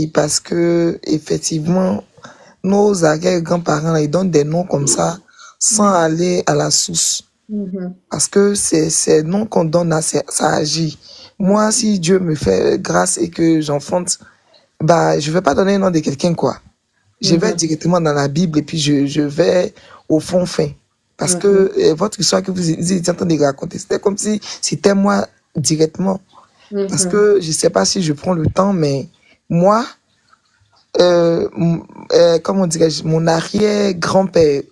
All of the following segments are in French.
parce que, effectivement, nos arrière-grands-parents, ils donnent des noms comme ça sans aller à la source. Parce que c'est noms qu'on donne, là, ça agit. Moi, si Dieu me fait grâce et que j'enfante, bah, je vais pas donner le nom de quelqu'un, quoi. Je vais directement dans la Bible et puis je vais au fond fin. Parce que votre histoire que vous étiez en train de raconter, c'était comme si c'était moi directement. Parce que je sais pas si je prends le temps, mais moi, comment dirais-je, mon arrière-grand-père,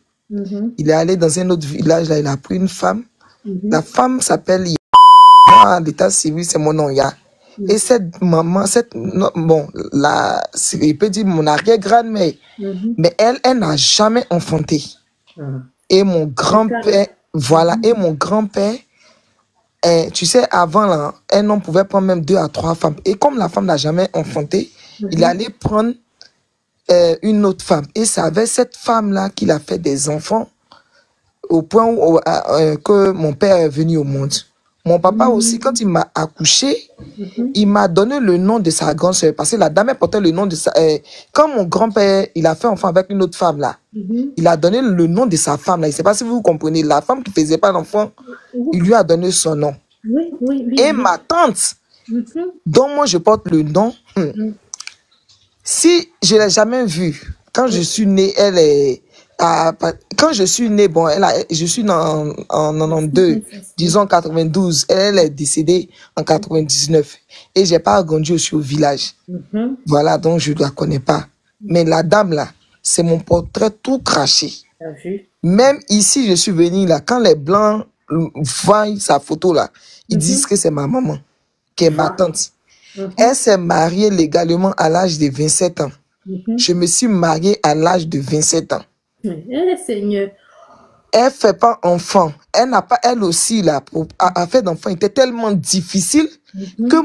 il est allé dans un autre village, là, il a pris une femme. La femme s'appelle à l'état civil, c'est mon nom, Ya. Et cette maman, bon, il peut dire mon arrière-grand-mère, mais elle n'a jamais enfanté. Et mon grand-père, voilà, et mon grand-père, tu sais, avant, là, un homme pouvait prendre même 2 à 3 femmes. Et comme la femme n'a jamais enfanté, il allait prendre une autre femme. Et c'est avec cette femme-là qu'il a fait des enfants au point où, que mon père est venu au monde. Mon papa aussi, quand il m'a accouché, il m'a donné le nom de sa grande sœur. Parce que la dame portait le nom de sa... quand mon grand-père, il a fait enfant avec une autre femme là, il a donné le nom de sa femme là. Je ne sais pas si vous comprenez. La femme qui ne faisait pas d'enfant, il lui a donné son nom. Et ma tante, dont moi je porte le nom, si je ne l'ai jamais vue, quand je suis née, elle est... quand je suis née, bon, je suis née en 92, disons 92, elle est décédée en 99. Et j'ai pas grandi aussi au village. Voilà, donc je ne la connais pas. Mais la dame là, c'est mon portrait tout craché. Même ici, je suis venue là, quand les Blancs voient sa photo là, ils disent que c'est ma maman, qui est ma tante. Elle s'est mariée légalement à l'âge de 27 ans. Je me suis mariée à l'âge de 27 ans. Seigneur. Elle fait pas enfant. Elle n'a pas, elle aussi, là, à faire d'enfant, était tellement difficile que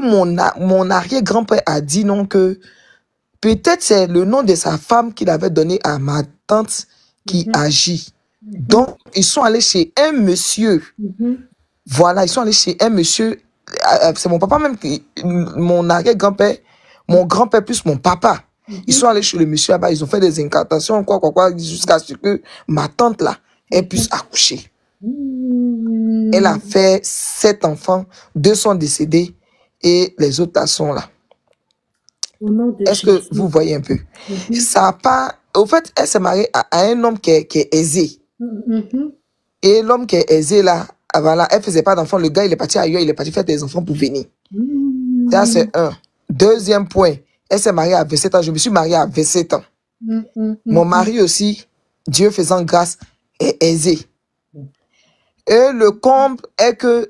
mon arrière-grand-père a dit non, que peut-être c'est le nom de sa femme qu'il avait donné à ma tante qui agit. Donc, ils sont allés chez un monsieur. Voilà, ils sont allés chez un monsieur. C'est mon papa même, mon arrière-grand-père, mon grand-père plus mon papa. Ils sont allés chez le monsieur là-bas, ils ont fait des incantations, quoi, jusqu'à ce que ma tante là, elle puisse accoucher. Elle a fait 7 enfants, 2 sont décédés et les autres là sont là. Est-ce que vous voyez un peu? Ça a pas... Au fait, elle s'est mariée à un homme qui est aisé. Et l'homme qui est aisé là, voilà, elle faisait pas d'enfants. Le gars, il est parti ailleurs, il est parti faire des enfants pour venir. Ça, c'est un. Deuxième point. Elle s'est mariée à 27 ans. Je me suis mariée à 27 ans. Mon mari aussi, Dieu faisant grâce, est aisé. Et le comble est que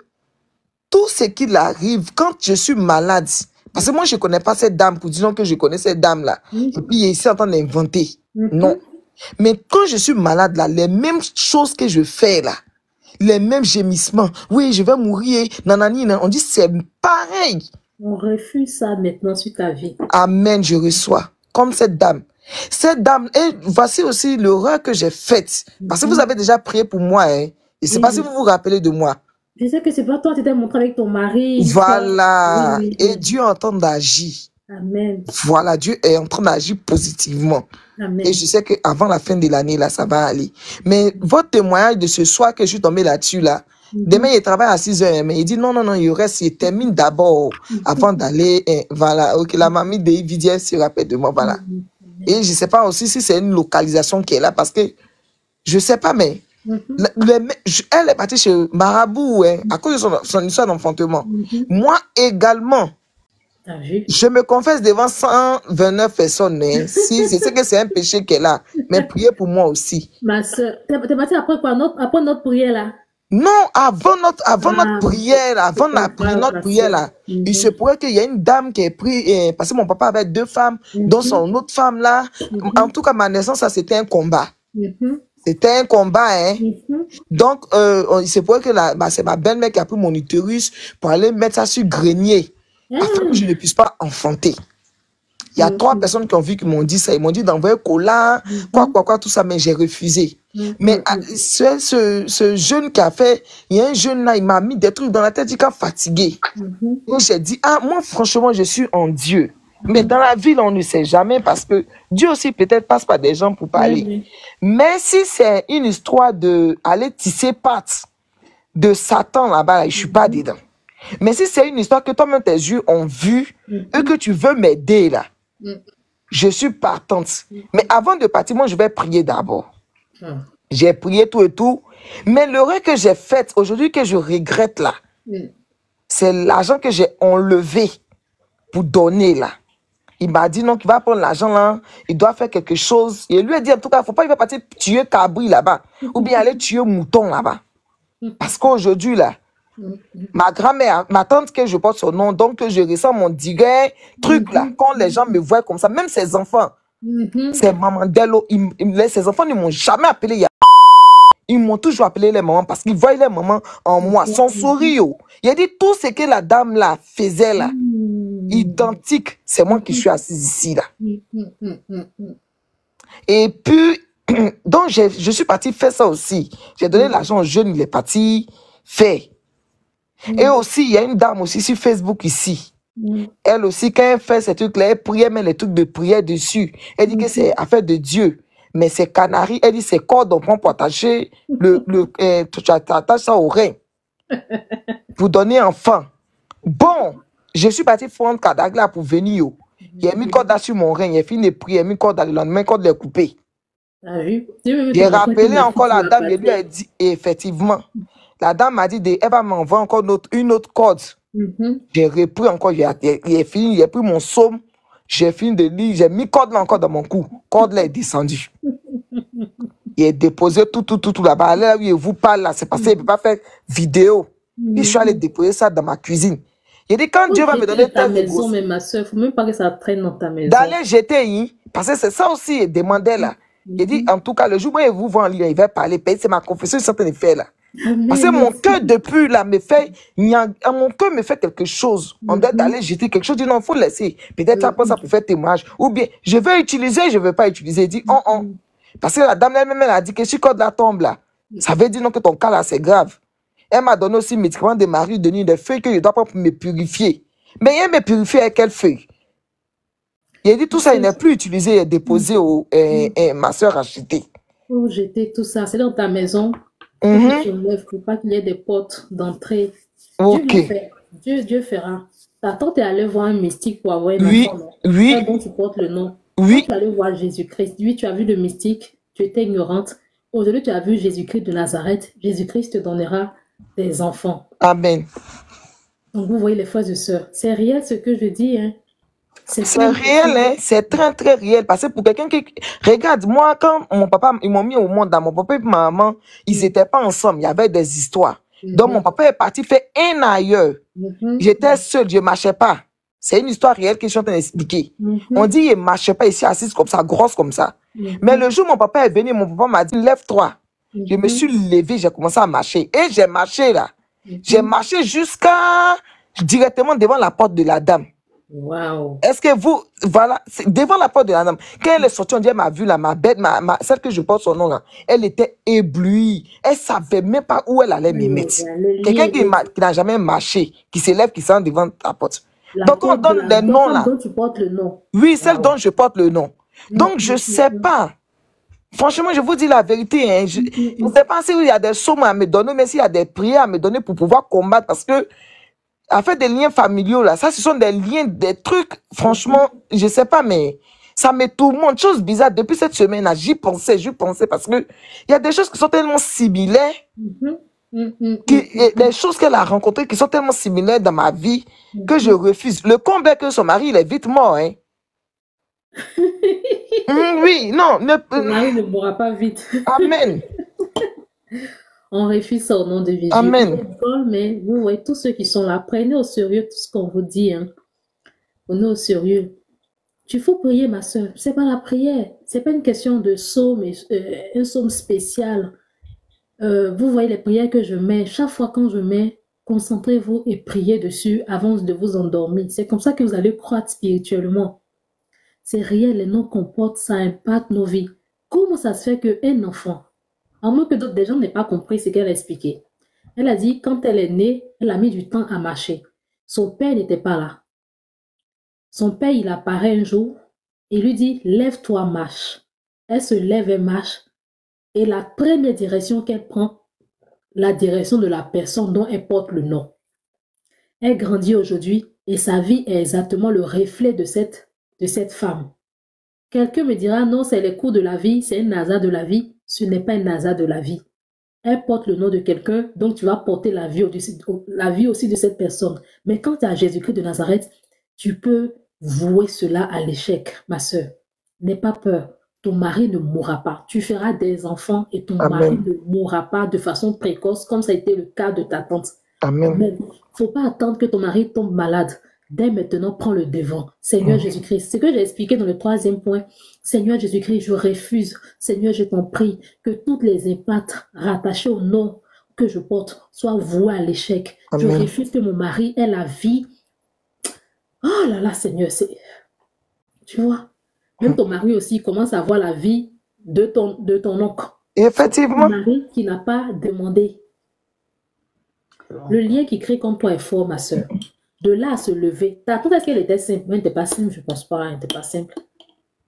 tout ce qui arrive, quand je suis malade, parce que moi, je ne connais pas cette dame, pour dire que je connais cette dame-là. Et puis, il est ici en train d'inventer. Non. Mais quand je suis malade, là, les mêmes choses que je fais, là, les mêmes gémissements, oui, je vais mourir, nanani, on dit c'est pareil. On refuse ça maintenant sur ta vie. Amen, je reçois. Comme cette dame. Cette dame, et voici aussi l'erreur que j'ai faite. Parce que vous avez déjà prié pour moi. Hein. Je ne sais pas si vous vous rappelez de moi. Je sais que c'est pas toi, tu t'es montré avec ton mari. Voilà. Et Dieu est en train d'agir. Amen. Voilà, Dieu est en train d'agir positivement. Amen. Et je sais qu'avant la fin de l'année, là, ça va aller. Mais votre témoignage de ce soir que je suis tombé là-dessus, là, demain, il travaille à 6 heures, mais il dit non, il reste, il termine d'abord avant d'aller, voilà, ok, la mamie de Yvidia se rappelle de moi, voilà. Et je sais pas aussi si c'est une localisation qui est là, parce que, je sais pas, mais, elle est partie chez Marabout, hein, à cause de son histoire d'enfantement. Moi également, je me confesse devant 129 personnes, hein, si je sais que c'est un péché qu'elle a, mais priez pour moi aussi. Ma soeur, t'es partie après quoi, après notre prière là? Non, avant notre prière, avant notre prière là, il se pourrait qu'il y ait une dame qui ait pris, parce que mon papa avait 2 femmes, dont son autre femme là. En tout cas, ma naissance, ça c'était un combat. C'était un combat, hein. Donc, il se pourrait que c'est ma belle-mère qui a pris mon utérus pour aller mettre ça sur grenier, afin que je ne puisse pas enfanter. Il y a 3 personnes qui ont vu, qui m'ont dit ça. Ils m'ont dit d'envoyer cola, quoi, tout ça, mais j'ai refusé. Mais ce jeune qui a fait, il y a un jeune là, il m'a mis des trucs dans la tête, il m'a fatigué. Et j'ai dit, moi franchement, je suis en Dieu. Mais dans la ville, on ne sait jamais parce que Dieu aussi peut-être passe par des gens pour parler. Oui. Mais si c'est une histoire de aller tisser pattes de Satan là-bas, là, je suis pas dedans. Mais si c'est une histoire que toi-même tes yeux ont vu et que tu veux m'aider là, je suis partante. Mais avant de partir, moi je vais prier d'abord. J'ai prié tout et tout. Mais l'erreur que j'ai faite aujourd'hui, que je regrette là, c'est l'argent que j'ai enlevé pour donner là. Il m'a dit non, qu'il va prendre l'argent là, il doit faire quelque chose. Et lui a dit en tout cas, il ne faut pas, il va partir tuer cabri là-bas, ou bien aller tuer mouton là-bas. Parce qu'aujourd'hui là, ma grand-mère, ma tante que je porte son nom, donc je ressens mon diguet, truc là, quand les gens me voient comme ça, même ses enfants, c'est maman Dello, ses enfants ne m'ont jamais appelé. Ils m'ont toujours appelé les mamans parce qu'ils voyaient les mamans en moi, son sourire. Il a dit tout ce que la dame là faisait là, identique, c'est moi qui suis assise ici là. Et puis, donc je suis parti faire ça aussi. J'ai donné l'argent aux jeunes, il est parti faire. Et aussi, il y a une dame aussi sur Facebook ici. Elle aussi, quand elle fait ces trucs-là, elle prie, elle met les trucs de prière dessus. Elle dit que c'est affaire de Dieu. Mais c'est canaries, elle dit c'est cordes, on prend pour attacher tu attaches ça au rein. Pour donner enfant. Bon, je suis parti prendre Kadagla pour venir. Il a mis corde sur mon rein, il a fini de prier, il a mis corde le lendemain, corde les couper. J'ai rappelé encore la dame, et lui a dit, effectivement, la dame m'a dit, elle va m'envoyer encore une autre corde. J'ai repris encore, il a fini, il a pris mon somme, j'ai fini de lire, j'ai mis corde là encore dans mon cou. Corde là est descendue. Il est déposé tout là-bas. Là, il vous parle là, c'est parce qu'il ne peut pas faire vidéo. Et je suis allé déposer ça dans ma cuisine. Il dit, quand Dieu va me donner ta maison, mais ma soeur, il ne faut même pas que ça traîne dans ta maison. D'aller jeter, parce que c'est ça aussi, il demandait là. Il dit, en tout cas, le jour où il vous voit en ligne, il va parler. C'est ma confession, il est en train de faire là. Parce que mon cœur, depuis là, me fait, mon cœur me fait quelque chose. On doit aller jeter quelque chose. Il dit non, il faut laisser. Peut-être après ça pour faire témoignage. Ou bien, je vais utiliser, je ne vais pas utiliser. Il dit, Parce que la dame elle-même, elle a dit que si quand la tombe là, ça veut dire non que ton cas là, c'est grave. Elle m'a donné aussi médicaments de Marie de nuit, des feuilles que je dois pas me purifier. Mais elle me purifie avec quelle feuille? Il a dit tout ça, il n'est plus utilisé, il est déposé au ma soeur a acheté. Faut jeter tout ça, c'est dans ta maison. Tu lèves pour pas qu'il y ait des portes d'entrée. Dieu fera. Ta tante est allée voir un mystique pour avoir un enfant. Oui. Dont tu portes le nom. Oui. Quand tu es allé voir Jésus-Christ, lui, tu as vu le mystique, tu étais ignorante. Aujourd'hui, tu as vu Jésus-Christ de Nazareth. Jésus-Christ te donnera des enfants. Amen. Donc, vous voyez les frères et sœurs. C'est réel ce que je dis, hein. C'est réel, hein? C'est très, très réel. Parce que pour quelqu'un qui... Regarde, moi, quand mon papa, ils m'ont mis au monde, mon papa et ma maman, ils n'étaient pas ensemble. Il y avait des histoires. Donc, mon papa est parti faire un ailleurs. J'étais seule, je ne marchais pas. C'est une histoire réelle que je suis en train d'expliquer. On dit, il ne marchait pas ici, assise comme ça, grosse comme ça. Mais le jour où mon papa est venu, mon papa m'a dit, lève-toi. Je me suis levée, j'ai commencé à marcher. Et j'ai marché là. J'ai marché jusqu'à directement devant la porte de la dame. Wow. Est-ce que vous, voilà, devant la porte de la dame, quand elle est sortie, on dit, elle m'a vu là, ma bête, celle que je porte son nom là, elle était éblouie. Elle savait même pas où elle allait me mettre. Quelqu'un qui n'a jamais marché, qui s'élève, qui s'en devant ta porte. Donc on donne des noms là. Dont tu portes le nom. Oui, celle dont je porte le nom. Donc je sais pas. Franchement, je vous dis la vérité. Hein. Je ne sais pas s'il y a des sommes à me donner, mais s'il y a des prières à me donner pour pouvoir combattre. Parce que, en fait, des liens familiaux, là, ça, ce sont des liens, des trucs, franchement, je ne sais pas, mais ça me tourmente. Chose bizarre, depuis cette semaine-là, j'y pensais, parce que il y a des choses qui sont tellement similaires, des choses qu'elle a rencontrées qui sont tellement similaires dans ma vie que je refuse. Le comble est que son mari, il est vite mort, hein. Oui, non. Ton mari ne mourra pas vite. Amen. On refuse ça au nom de Jésus. Amen. Mais vous voyez, tous ceux qui sont là, prenez au sérieux tout ce qu'on vous dit. Hein. Prenez au sérieux. Il faut prier, ma soeur. C'est pas la prière. C'est pas une question de psaume, un psaume spécial. Vous voyez les prières que je mets. Chaque fois quand je mets, concentrez-vous et priez dessus avant de vous endormir. C'est comme ça que vous allez croître spirituellement. C'est réel, les noms qu'on porte, ça impacte nos vies. Comment ça se fait qu'un enfant, à moins que d'autres gens n'aient pas compris ce qu'elle a expliqué. Elle a dit, quand elle est née, elle a mis du temps à marcher. Son père n'était pas là. Son père, il apparaît un jour et lui dit, lève-toi, marche. Elle se lève et marche. Et la première direction qu'elle prend, la direction de la personne dont elle porte le nom. Elle grandit aujourd'hui et sa vie est exactement le reflet de cette femme. Quelqu'un me dira, non, c'est les cours de la vie, c'est un hasard de la vie. Ce n'est pas un hasard de la vie. Elle porte le nom de quelqu'un, donc tu vas porter la vie aussi de cette personne. Mais quand tu as Jésus-Christ de Nazareth, tu peux vouer cela à l'échec, ma sœur. N'aie pas peur. Ton mari ne mourra pas. Tu feras des enfants et ton mari ne mourra pas de façon précoce, comme ça a été le cas de ta tante. Amen. Il ne faut pas attendre que ton mari tombe malade. Dès maintenant, prends le devant. Seigneur Jésus-Christ, ce que j'ai expliqué dans le 3e point, Seigneur Jésus-Christ, je refuse, Seigneur, je t'en prie, que toutes les impacts rattachés au nom que je porte soient voués à l'échec. Je refuse que mon mari ait la vie. Oh là là, Seigneur, c'est... Tu vois, même ton mari aussi commence à avoir la vie de ton oncle. Effectivement. Ton mari qui n'a pas demandé. Le lien qui crée comme toi est fort, ma soeur. De là à se lever. Ta tante, est-ce qu'elle était simple? Elle n'était pas simple, je ne pense pas, elle n'était pas simple.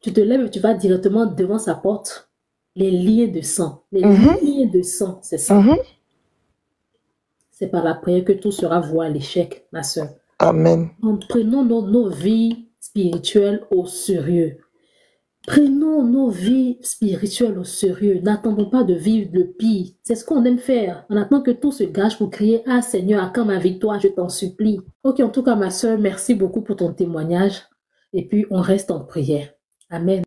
Tu te lèves et tu vas directement devant sa porte. Les liens de sang. Les liens de sang, c'est ça. C'est par la prière que tout sera voué à l'échec, ma soeur. Amen. Prenons nos vies spirituelles au sérieux. Prenons nos vies spirituelles au sérieux. N'attendons pas de vivre le pire. C'est ce qu'on aime faire. On attend que tout se gâche pour crier « Ah Seigneur, à quand ma victoire, je t'en supplie. » Ok, en tout cas, ma soeur, merci beaucoup pour ton témoignage. Et puis, on reste en prière. Amen.